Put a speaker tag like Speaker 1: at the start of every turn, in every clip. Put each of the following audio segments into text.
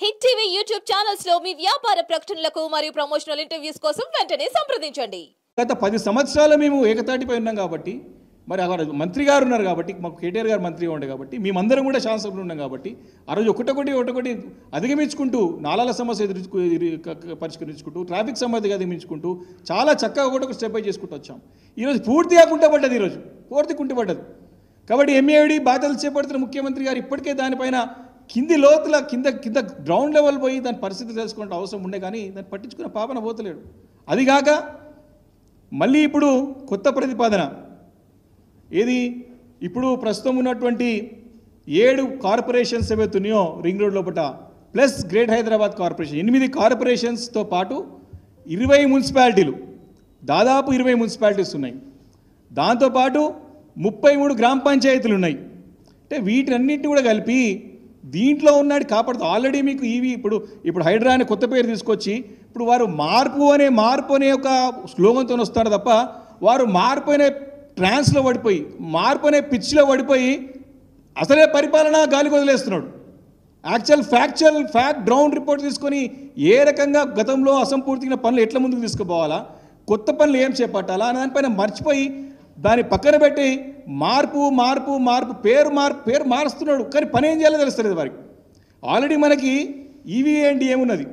Speaker 1: Hit TV YouTube channels లో మీ వ్యాపార ప్రకటనలకు మరియు ప్రమోషనల్ ఇంటర్వ్యూస్ కోసం వెంటనే సంప్రదించండి.
Speaker 2: గత 10 సంవత్సరాలు మేము ఏకతాటిపై ఉన్నాం కాబట్టి, మరి ఆ మంత్రి గారు ఉన్నారు కాబట్టి, మాకు కేటీఆర్ గారు మంత్రిగా ఉండే కాబట్టి, మేమందరం కూడా శాసనసభ్యులు ఉన్నాం కాబట్టి, ఆ రోజు ఒకటొకటి అధిగమించుకుంటూ, నాలాల సమస్య పరిష్కరించుకుంటూ, ట్రాఫిక్ సమస్య అధిగమించుకుంటూ చాలా చక్కగా ఒకటొక స్టెప్ బై చేసుకుంటూ వచ్చాం. ఈరోజు పూర్తిగా కుంటపడ్డది, ఈరోజు పూర్తి కుంటపడ్డది. కాబట్టి ఎంఏడి బాధ్యతలు చేపడుతున్న ముఖ్యమంత్రి గారు ఇప్పటికే దానిపైన కింది లోతుల కింద గ్రౌండ్ లెవెల్ పోయి దాని పరిస్థితి తెలుసుకునే అవసరం ఉండే, కానీ దాన్ని పట్టించుకునే పాపన పోతలేడు. అదిగాక మళ్ళీ ఇప్పుడు కొత్త ప్రతిపాదన ఏది, ఇప్పుడు ప్రస్తుతం ఉన్నటువంటి 7 కార్పొరేషన్స్ ఏవైతున్నాయో రింగ్ రోడ్ లోపల ప్లస్ గ్రేట్ హైదరాబాద్ కార్పొరేషన్ 8 కార్పొరేషన్స్తో పాటు 20 మున్సిపాలిటీలు, దాదాపు 20 మున్సిపాలిటీస్ ఉన్నాయి. దాంతోపాటు 33 గ్రామ పంచాయతీలు ఉన్నాయి. అంటే వీటన్నిటిని కూడా కలిపి దీంట్లో ఉన్నాడు కాపాడుతూ ఆల్రెడీ మీకు ఇప్పుడు హైడ్రా అనే కొత్త పేరు తీసుకొచ్చి ఇప్పుడు వారు మార్పు అనే ఒక స్లోగన్తో వస్తారు తప్ప, వారు మార్పు అనే ట్రాన్స్లో పడిపోయి, మార్పు అనే పిచ్లో పడిపోయి అసలే పరిపాలన గాలికి వదిలేస్తున్నాడు. ఫ్యాక్ట్ గ్రౌండ్ రిపోర్ట్ తీసుకొని ఏ రకంగా గతంలో అసంపూర్తిగా పనులు ఎట్లా ముందుకు తీసుకుపోవాలా, కొత్త పనులు ఏం చేపట్టాలా అని దానిపైన మర్చిపోయి దాన్ని పక్కన పెట్టి మార్పు పేరు మారుస్తున్నాడు. కానీ పని ఏం చేయాలో తెలుస్తుంది వారికి. ఆల్రెడీ మనకి ఈవీఏండి ఏమున్నది,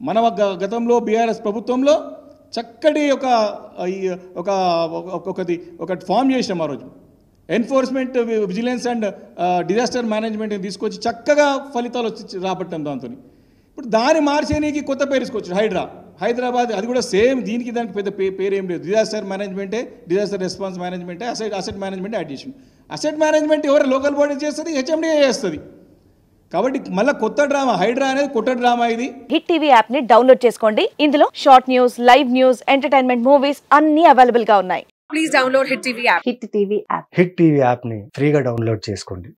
Speaker 2: మన గతంలో బీఆర్ఎస్ ప్రభుత్వంలో చక్కటి ఒక ఫామ్ చేసినాం ఆ రోజు. ఎన్ఫోర్స్మెంట్ విజిలెన్స్ అండ్ డిజాస్టర్ మేనేజ్మెంట్ని తీసుకొచ్చి చక్కగా ఫలితాలు వచ్చి రాబట్టాం. దాంతో ఇప్పుడు దాన్ని మార్చేనికి కొత్త పేరు తీసుకొచ్చాడు హైదరాబాద్. అది కూడా సేమ్ దానికి పెద్ద పేరు ఏం లేదు. డిజాస్టర్ రెస్పాన్స్ మేనేజ్మెంటే, అసెట్ మేనేజ్మెంట్ యాడ్ చేసింది. అసెట్ మేనేజ్మెంట్ ఎవరు లోకల్ బాడీ చేస్తుంది, హెచ్ఎండిఏ చేస్తుంది. కాబట్టి మళ్ళీ కొత్త డ్రామా, హైడ్రా అనేది కొత్త డ్రామా. ఇది
Speaker 3: హిట్ టీవీ యాప్ ని డౌన్లోడ్ చేసుకోండి. ఇందులో short news, live news, entertainment movies అన్ని అవైలబుల్ గా ఉన్నాయి. Please download hit TV app. Hit TV app ని ఫ్రీగా డౌన్లోడ్ చేసుకోండి.